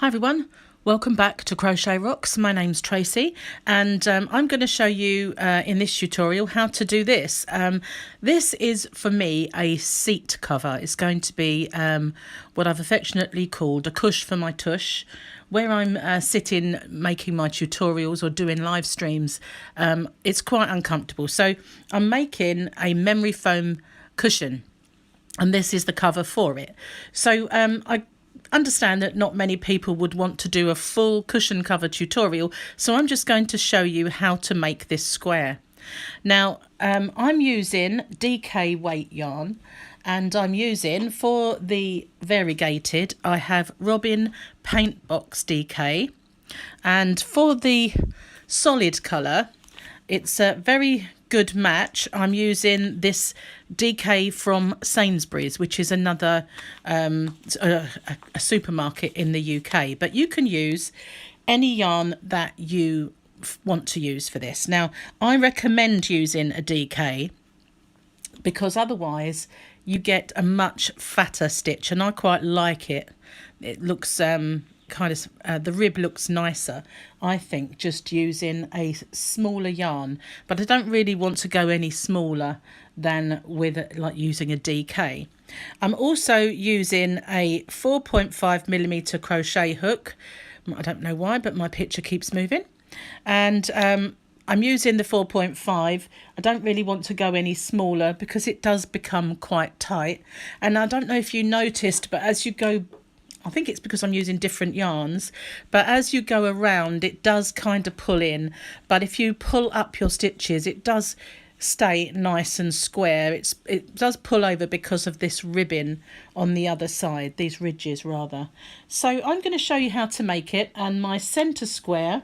Hi everyone, welcome back to Crochet Rocks. My name's Tracy and I'm going to show you in this tutorial how to do this. This is for me a seat cover. It's going to be what I've affectionately called a cush for my tush. Where I'm sitting making my tutorials or doing live streams, it's quite uncomfortable. So I'm making a memory foam cushion and this is the cover for it. So I understand that not many people would want to do a full cushion cover tutorial, so I'm just going to show you how to make this square. Now I'm using DK weight yarn, and I'm using, for the variegated, I have Robin Paint Box DK, and for the solid colour it's a very good match. I'm using this DK from Sainsbury's, which is another a supermarket in the UK, but you can use any yarn that you want to use for this. Now I recommend using a DK because otherwise you get a much fatter stitch, and I quite like it. It looks the rib looks nicer, I think, just using a smaller yarn, but I don't really want to go any smaller than with like using a DK. I'm also using a 4.5mm crochet hook. I don't know why, but my picture keeps moving, and I'm using the 4.5. I don't really want to go any smaller because it does become quite tight, and I don't know if you noticed, but as you go, I think it's because I'm using different yarns, but as you go around it does kind of pull in, but if you pull up your stitches it does stay nice and square. It does pull over because of this ribbing on the other side, these ridges rather. So I'm going to show you how to make it, and my centre square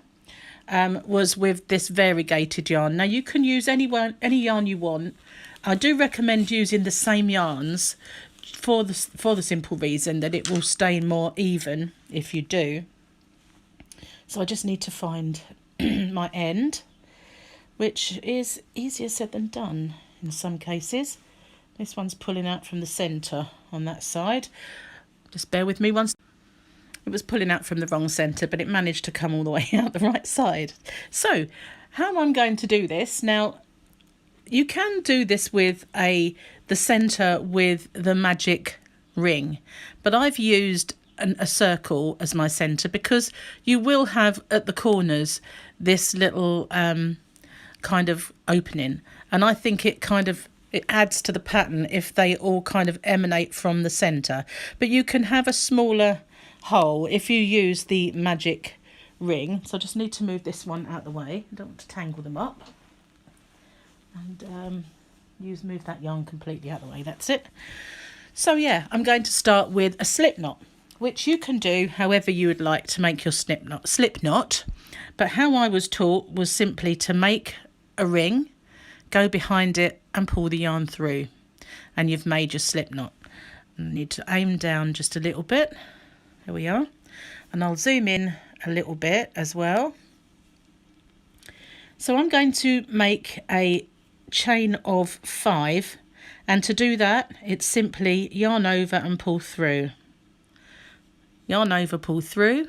was with this variegated yarn. Now you can use any yarn you want. I do recommend using the same yarns for the simple reason that it will stay more even if you do. So I just need to find my end, which is easier said than done in some cases. This one's pulling out from the centre on that side. Just bear with me once. It was pulling out from the wrong centre, but it managed to come all the way out the right side. So how I'm going to do this now, you can do this with the centre with the magic ring, but I've used a circle as my centre because you will have at the corners this little kind of opening, and I think it adds to the pattern if they all kind of emanate from the centre. But you can have a smaller hole if you use the magic ring. So I just need to move this one out of the way. I don't want to tangle them up. And move that yarn completely out of the way. That's it. So yeah, I'm going to start with a slip knot, which you can do however you would like to make your slip knot. But how I was taught was simply to make a ring, go behind it and pull the yarn through, and you've made your slip knot. You need to aim down just a little bit. There we are. And I'll zoom in a little bit as well. So I'm going to make a chain of 5, and to do that it's simply yarn over and pull through, yarn over, pull through,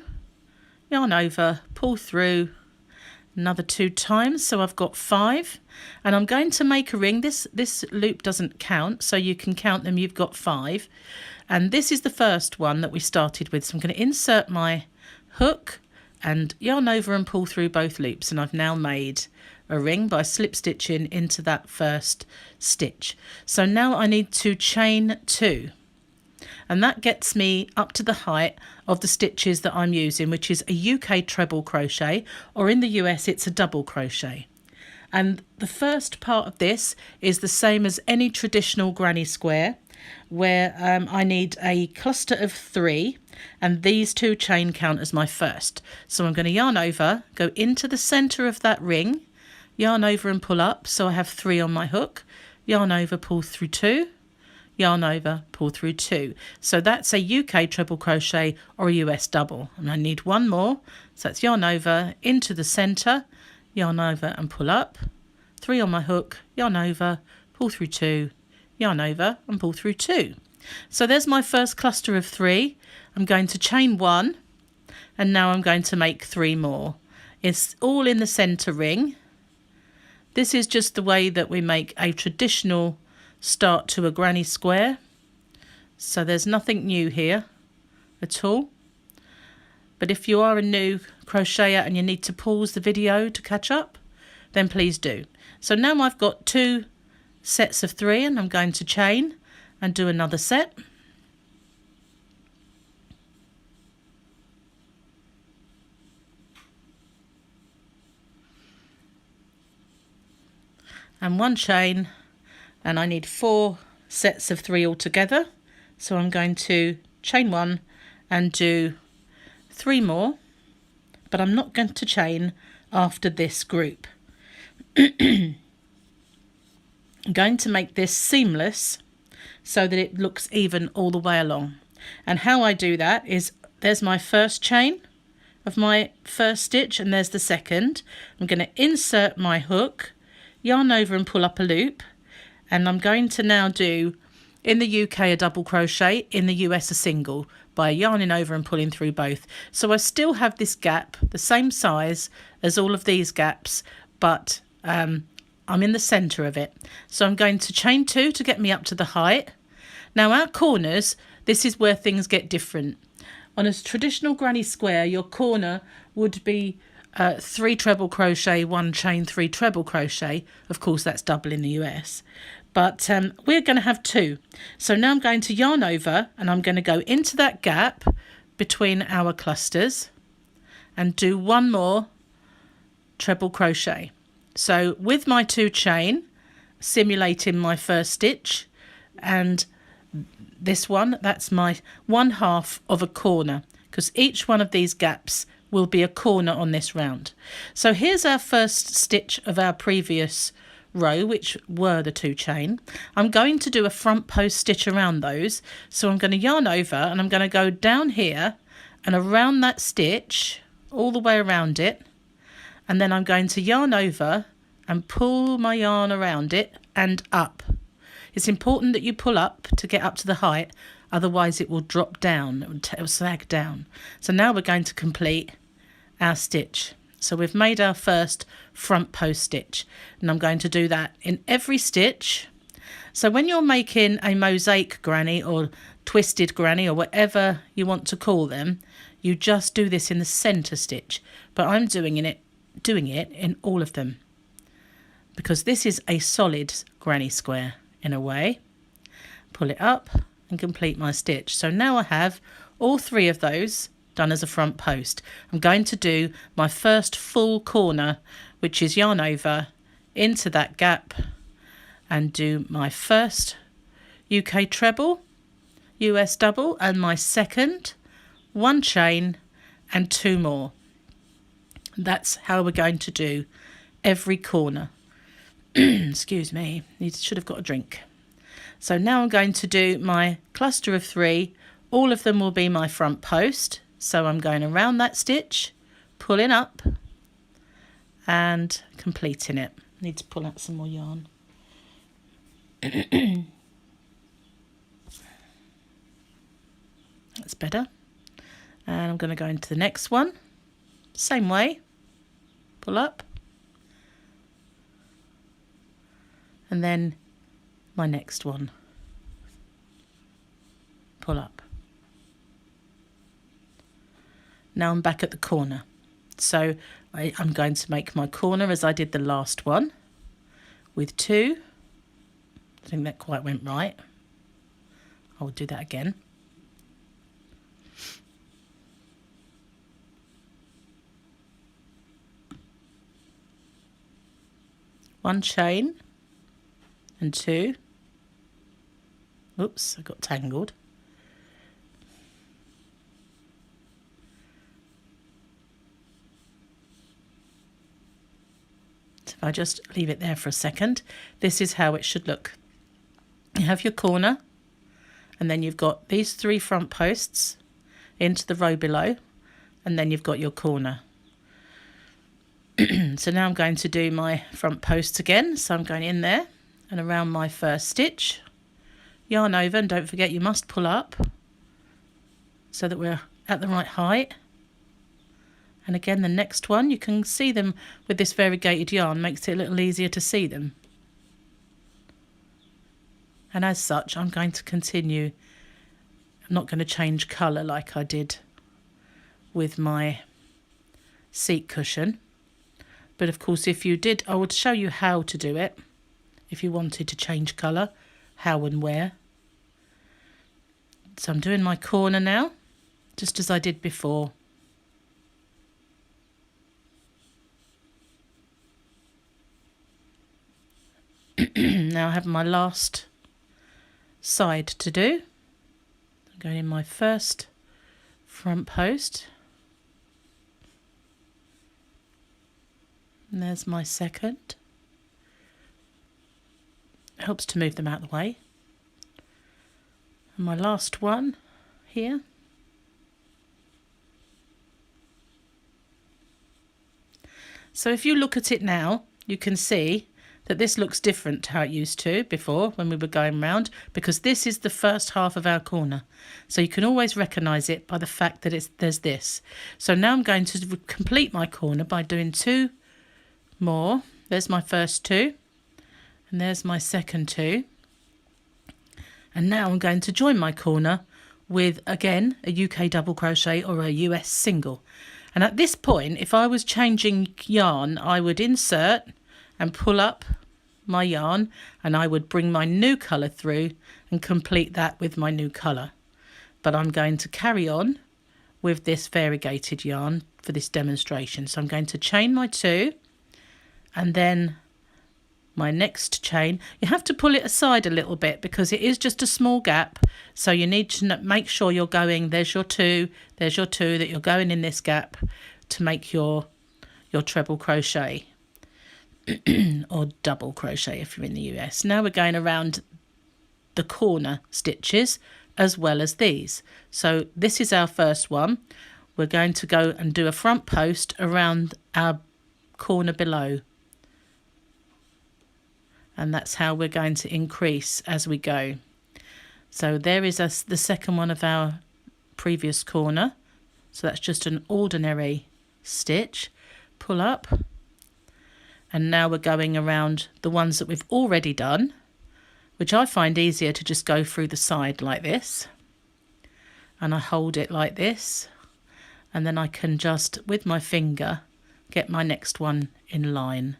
yarn over, pull through, another 2 times. So I've got 5, and I'm going to make a ring. This loop doesn't count, so you can count them. You've got 5, and this is the first one that we started with. So I'm going to insert my hook and yarn over and pull through both loops, and I've now made a ring by slip stitching into that first stitch. So now I need to chain 2, and that gets me up to the height of the stitches that I'm using, which is a UK treble crochet, or in the US it's a double crochet. And the first part of this is the same as any traditional granny square, where I need a cluster of 3, and these 2 chain count as my first. So I'm going to yarn over, go into the centre of that ring, yarn over and pull up, so I have 3 on my hook, yarn over, pull through 2, yarn over, pull through 2. So that's a UK treble crochet or a US double, and I need 1 more. So that's yarn over into the centre, yarn over and pull up, 3 on my hook, yarn over, pull through 2, yarn over and pull through 2. So there's my first cluster of 3. I'm going to chain 1, and now I'm going to make 3 more. It's all in the center ring. This is just the way that we make a traditional start to a granny square. So there's nothing new here at all. But if you are a new crocheter and you need to pause the video to catch up, then please do. So now I've got 2 sets of 3, and I'm going to chain and do another set. And 1 chain, and I need 4 sets of 3 altogether. So I'm going to chain 1 and do 3 more, but I'm not going to chain after this group. I'm going to make this seamless so that it looks even all the way along. And how I do that is, there's my first chain of my first stitch, and there's the second. I'm going to insert my hook, yarn over and pull up a loop, and I'm going to now do, in the UK, a double crochet, in the US a single, by yarning over and pulling through both. So I still have this gap the same size as all of these gaps, but I'm in the center of it. So I'm going to chain 2 to get me up to the height. Now our corners, this is where things get different. On a traditional granny square, your corner would be 3 treble crochet, 1 chain, 3 treble crochet. Of course, that's double in the US. But we're going to have 2. So now I'm going to yarn over, and I'm going to go into that gap between our clusters and do 1 more treble crochet. So with my 2 chain, simulating my first stitch, and this one, that's my 1/2 of a corner, because each one of these gaps will be a corner on this round. So here's our first stitch of our previous row, which were the 2 chain. I'm going to do a front post stitch around those. So I'm going to yarn over, and I'm going to go down here and around that stitch, all the way around it. And then I'm going to yarn over and pull my yarn around it and up. It's important that you pull up to get up to the height, otherwise it will drop down, it will sag down. So now we're going to complete our stitch. So we've made our first front post stitch, and I'm going to do that in every stitch. So when you're making a mosaic granny or twisted granny or whatever you want to call them, you just do this in the center stitch. But I'm doing it in all of them, because this is a solid granny square in a way. Pull it up and complete my stitch. So now I have all 3 of those done as a front post. I'm going to do my first full corner, which is yarn over into that gap and do my first UK treble, US double, and my second 1 chain and 2 more. That's how we're going to do every corner. Excuse me, should have got a drink. So now I'm going to do my cluster of 3. All of them will be my front post. So I'm going around that stitch, pulling up and completing it. Need to pull out some more yarn. That's better. And I'm going to go into the next one. Same way. Pull up. And then my next one. Pull up. Now I'm back at the corner. So I'm going to make my corner as I did the last one with 2. I think that quite went right. I'll do that again. One chain and 2. Oops, I got tangled. So if I just leave it there for a second, this is how it should look. You have your corner, and then you've got these 3 front posts into the row below, and then you've got your corner. So now I'm going to do my front posts again. So I'm going in there and around my first stitch, yarn over, and don't forget you must pull up so that we're at the right height. And again, the next one, you can see them with this variegated yarn, makes it a little easier to see them. And as such, I'm going to continue. I'm not going to change colour like I did with my seat cushion. But of course, if you did, I would show you how to do it. If you wanted to change colour, how and where. So I'm doing my corner now, just as I did before. Now I have my last side to do. I'm going in my first front post. And there's my second. It helps to move them out of the way. And my last one here. So if you look at it now, you can see that this looks different to how it used to before when we were going round, because this is the first half of our corner. So you can always recognise it by the fact that there's this. So now I'm going to complete my corner by doing 2 more. There's my first 2 and there's my second 2. And now I'm going to join my corner with, again, a UK double crochet or a US single. And at this point, if I was changing yarn, I would insert and pull up my yarn, and I would bring my new colour through and complete that with my new colour. But I'm going to carry on with this variegated yarn for this demonstration. So I'm going to chain my 2, and then my next chain. You have to pull it aside a little bit because it is just a small gap, so you need to make sure you're going, there's your 2, there's your 2, that you're going in this gap to make your treble crochet. Or double crochet if you're in the US. Now we're going around the corner stitches as well as these. So this is our first one. We're going to go and do a front post around our corner below. And that's how we're going to increase as we go. So there is the second one of our previous corner. So that's just an ordinary stitch. Pull up. And now we're going around the ones that we've already done, which I find easier to just go through the side like this. And I hold it like this. And then I can just, with my finger, get my next one in line.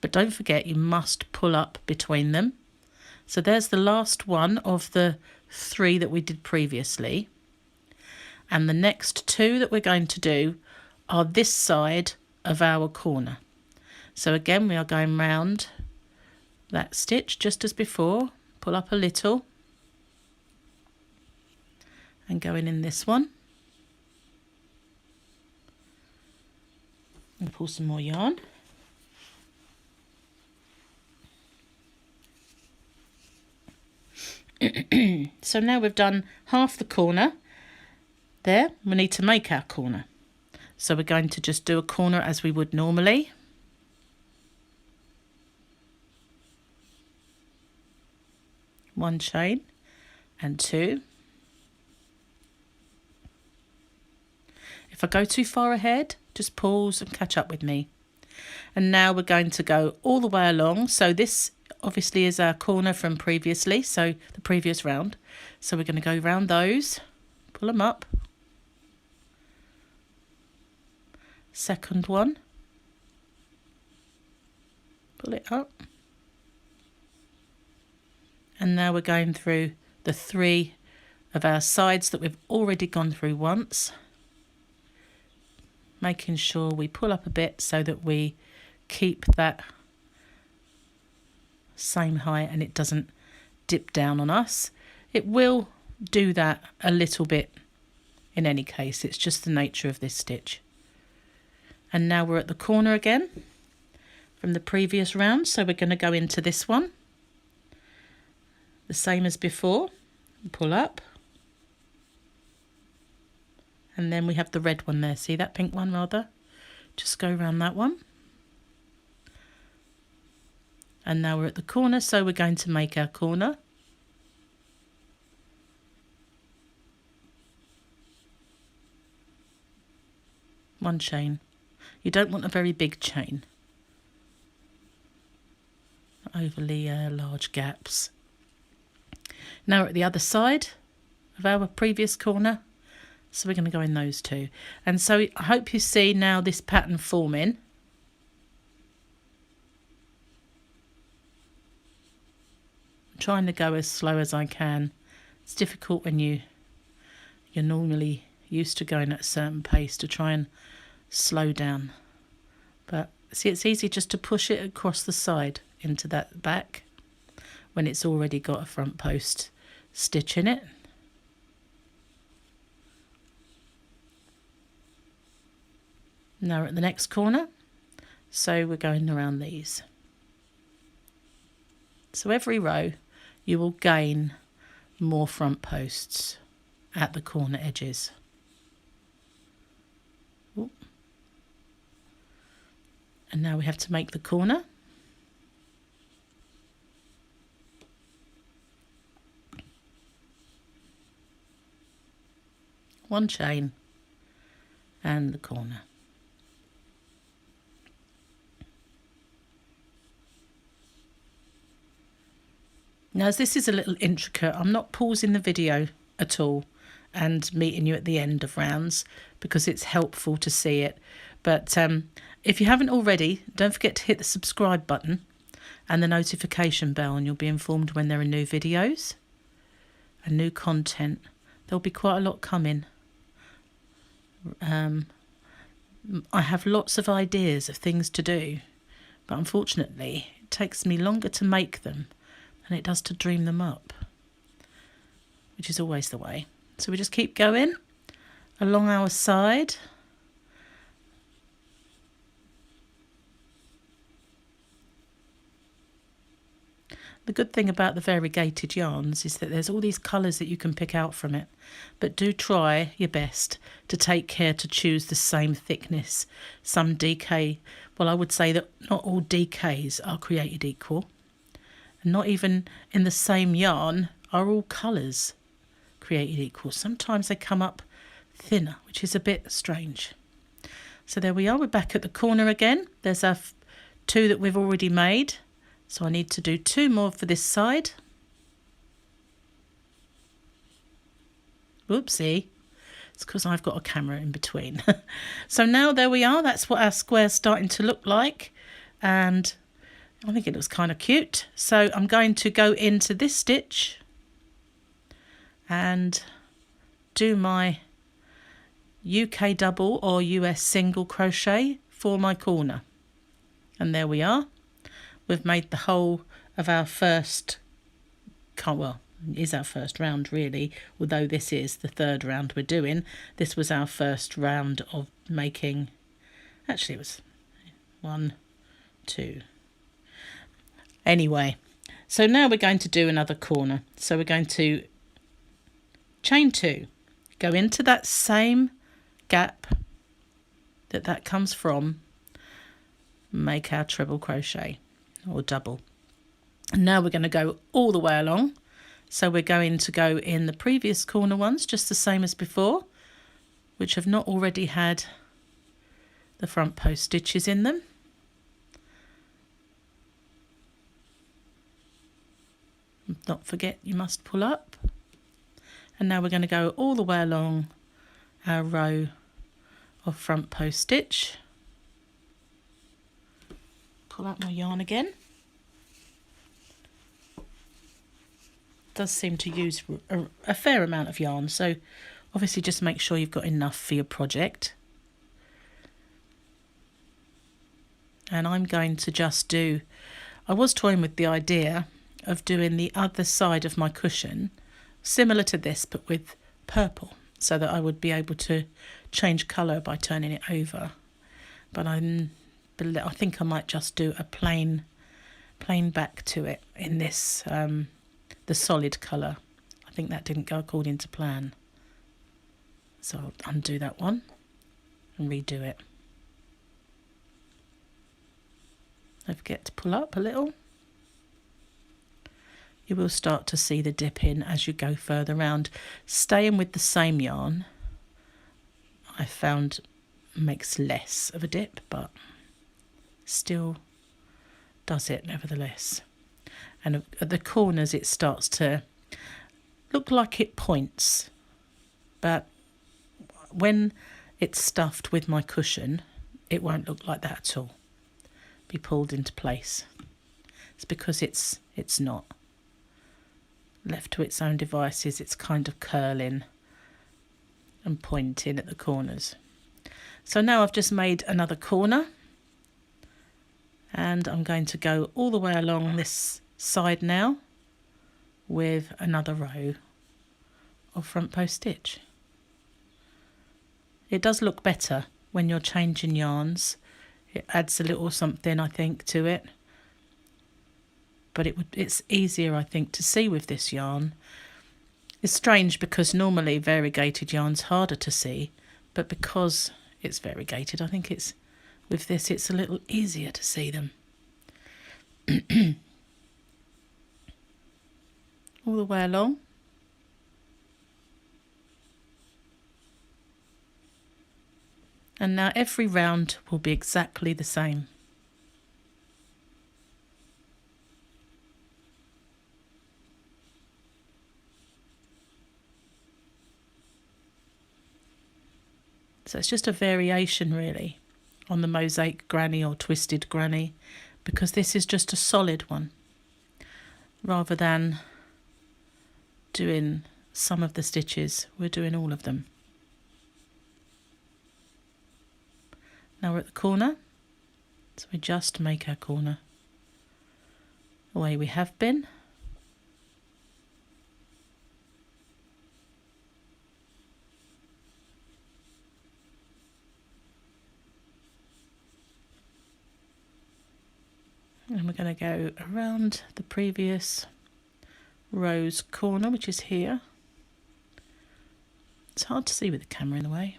But don't forget, you must pull up between them. So there's the last one of the 3 that we did previously. And the next 2 that we're going to do are this side of our corner. So again, we are going round that stitch just as before, pull up a little and going in this one. And pull some more yarn. So now we've done half the corner there. We need to make our corner. So we're going to just do a corner as we would normally. One chain and 2. If I go too far ahead, just pause and catch up with me. And now we're going to go all the way along. So this obviously is our corner from previously, so the previous round. So we're going to go round those, pull them up. Second one, pull it up. And now we're going through the 3 of our sides that we've already gone through once. Making sure we pull up a bit so that we keep that same height and it doesn't dip down on us. It will do that a little bit in any case. It's just the nature of this stitch. And now we're at the corner again from the previous round. So we're going to go into this one. The same as before, pull up, and then we have the red one there, see that pink one rather? Just go around that one. And now we're at the corner, so we're going to make our corner. 1 chain. You don't want a very big chain, overly large gaps. Now we're at the other side of our previous corner, so we're going to go in those two. And so I hope you see now this pattern forming. I'm trying to go as slow as I can. It's difficult when you're normally used to going at a certain pace to try and slow down. But see, it's easy just to push it across the side into that back when it's already got a front post stitch in it. Now we're at the next corner, so we're going around these. So every row you will gain more front posts at the corner edges. Ooh. And now we have to make the corner. One chain and the corner. Now, as this is a little intricate, I'm not pausing the video at all and meeting you at the end of rounds because it's helpful to see it. But if you haven't already, don't forget to hit the subscribe button and the notification bell, and you'll be informed when there are new videos and new content. There'll be quite a lot coming. I have lots of ideas of things to do, but unfortunately it takes me longer to make them than it does to dream them up, which is always the way. So we just keep going along our side. The good thing about the variegated yarns is that there's all these colours that you can pick out from it, but do try your best to take care to choose the same thickness. Some DK, well, I would say that not all DKs are created equal, and not even in the same yarn are all colours created equal. Sometimes they come up thinner, which is a bit strange. So there we are, we're back at the corner again. There's our 2 that we've already made. So I need to do 2 more for this side. Whoopsie. It's because I've got a camera in between. So now there we are. That's what our square's starting to look like. And I think it looks kind of cute. So I'm going to go into this stitch and do my UK double or US single crochet for my corner. And there we are. We've made the whole of our first, well, it is our first round really, although this is the 3rd round we're doing. This was our first round of making, actually it was 1, 2. Anyway, so now we're going to do another corner. So we're going to chain 2, go into that same gap that comes from, make our treble crochet or double. And now we're going to go all the way along. So we're going to go in the previous corner ones, just the same as before, which have not already had the front post stitches in them. Not forget, you must pull up. And now we're going to go all the way along our row of front post stitch. Pull out my yarn again. Does seem to use a fair amount of yarn, so obviously just make sure you've got enough for your project. And I'm going to just do, I was toying with the idea of doing the other side of my cushion similar to this but with purple, so that I would be able to change colour by turning it over. But I think I might just do a plain back to it in this the solid colour. I think that didn't go according to plan, so I'll undo that one and redo it. Don't forget to pull up a little. You will start to see the dip in as you go further round. Staying with the same yarn, I found makes less of a dip, but still does it nevertheless. And at the corners it starts to look like it points, but when it's stuffed with my cushion it won't look like that at all. Be pulled into place. It's because it's not. Left to its own devices, it's kind of curling and pointing at the corners. So now I've just made another corner, and I'm going to go all the way along this side now with another row of front post stitch. It does look better when you're changing yarns. It adds a little something, I think, to it. But it's easier, I think, to see with this yarn. It's strange because normally variegated yarn's harder to see, but because it's variegated, I think with this it's a little easier to see them. All the way along. And now every round will be exactly the same. So it's just a variation really on the mosaic granny or twisted granny, because this is just a solid one rather than doing some of the stitches. We're doing all of them. Now we're at the corner, so we just make our corner the way we have been. And we're going to go around the previous row's corner, which is here. It's hard to see with the camera in the way.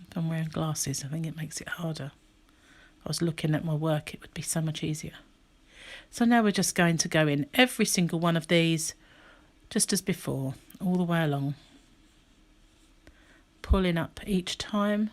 If I'm wearing glasses, I think it makes it harder. If I was looking at my work, it would be so much easier. So now we're just going to go in every single one of these, just as before, all the way along. Pulling up each time.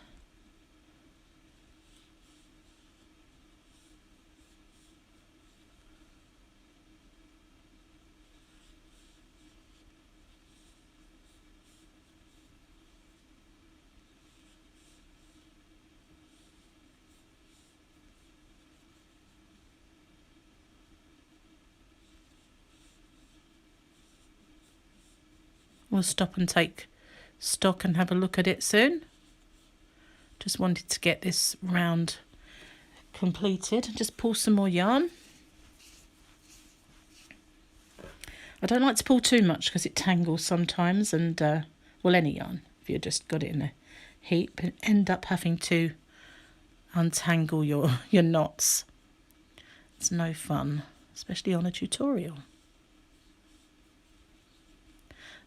We'll stop and take stock and have a look at it soon. Just wanted to get this round completed. Just pull some more yarn. I don't like to pull too much because it tangles sometimes, and well, any yarn, if you just got it in a heap, and end up having to untangle your knots. It's no fun, especially on a tutorial.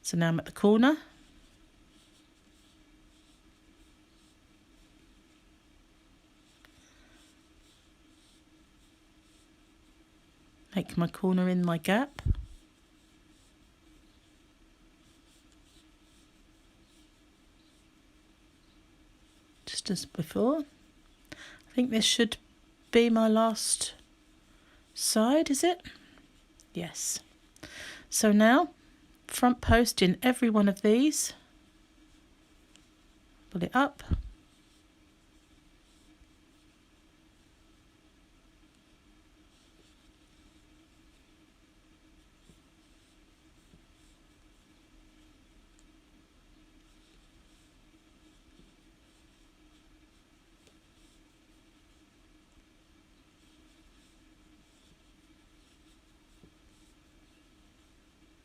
So now I'm at the corner. Make my corner in my gap. Just as before. I think this should be my last side, is it? Yes. So now, front post in every one of these. Pull it up.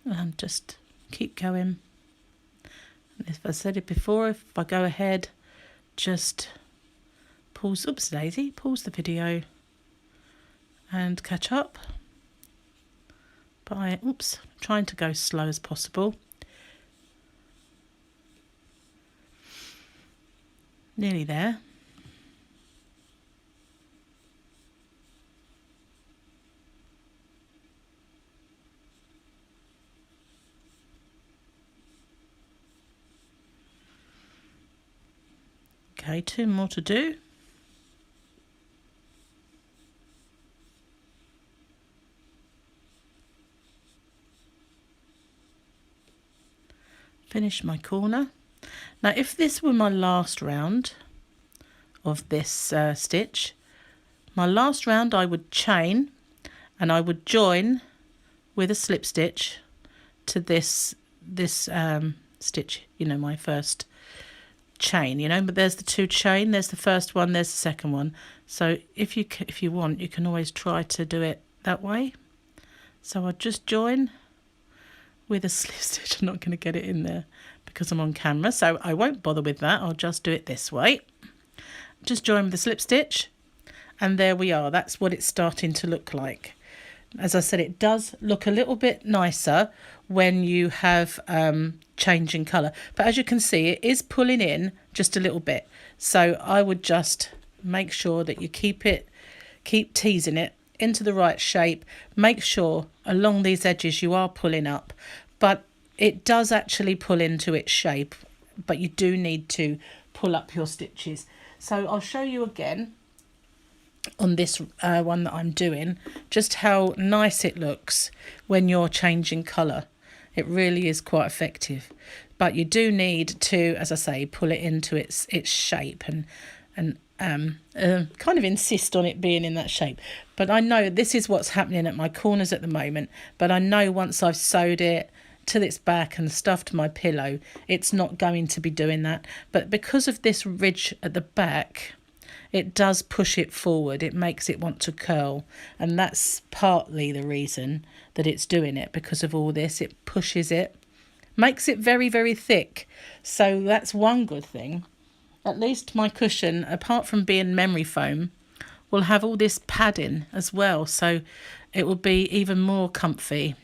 And just keep going. And if I said it before, if I go ahead, just pause, oops daisy, pause the video and catch up by, trying to go slow as possible. Nearly there. Okay, 2 more to do. Finish my corner. Now if this were my last round of this stitch, my last round I would chain and I would join with a slip stitch to this stitch, you know, my first chain, you know, but there's the 2 chain, there's the first one, there's the second one. So if you want, you can always try to do it that way. So I just join with a slip stitch. I'm not going to get it in there because I'm on camera, so I won't bother with that. I'll just do it this way. Just join with a slip stitch, and there we are. That's what it's starting to look like. As I said, it does look a little bit nicer when you have changing colour, but as you can see, it is pulling in just a little bit. So I would just make sure that you keep teasing it into the right shape. Make sure along these edges you are pulling up, but it does actually pull into its shape, but you do need to pull up your stitches. So I'll show you again on this one that I'm doing just how nice it looks when you're changing colour. It really is quite effective, but you do need to, as I say, pull it into its shape and kind of insist on it being in that shape. But I know this is what's happening at my corners at the moment, but I know once I've sewed it to its back and stuffed my pillow, it's not going to be doing that. But because of this ridge at the back, it does push it forward. It makes it want to curl, and that's partly the reason that it's doing it, because of all this. It pushes it, makes it very, very thick. So that's one good thing. At least my cushion, apart from being memory foam, will have all this padding as well, so it will be even more comfy.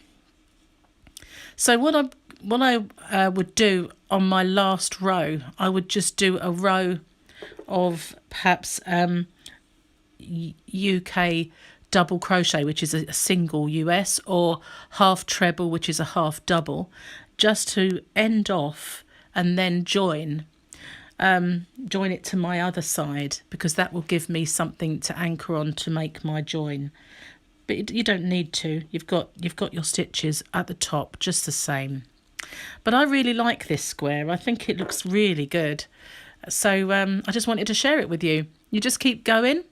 So what I would do on my last row, I would just do a row of perhaps UK double crochet, which is a single US, or half treble, which is a half double, just to end off and then join it to my other side, because that will give me something to anchor on to make my join. But you don't need to. You've got your stitches at the top just the same. But I really like this square. I think it looks really good. So I just wanted to share it with you. You just keep going,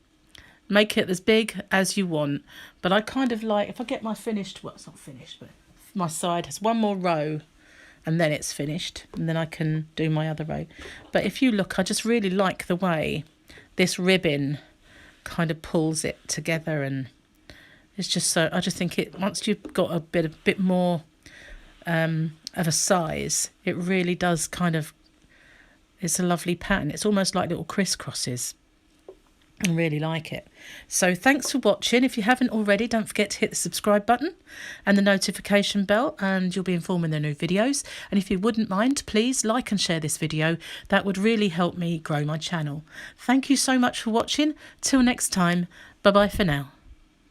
make it as big as you want. But I kind of like, if I get my finished, well, it's not finished, but my side has one more row and then it's finished, and then I can do my other row. But if you look, I just really like the way this ribbon kind of pulls it together, and it's just so, I just think it, once you've got a bit more of a size, it really does kind of, it's a lovely pattern. It's almost like little crisscrosses. I really like it. So thanks for watching. If you haven't already, don't forget to hit the subscribe button and the notification bell, and you'll be informed when there are new videos. And if you wouldn't mind, please like and share this video. That would really help me grow my channel. Thank you so much for watching. Till next time, bye bye for now.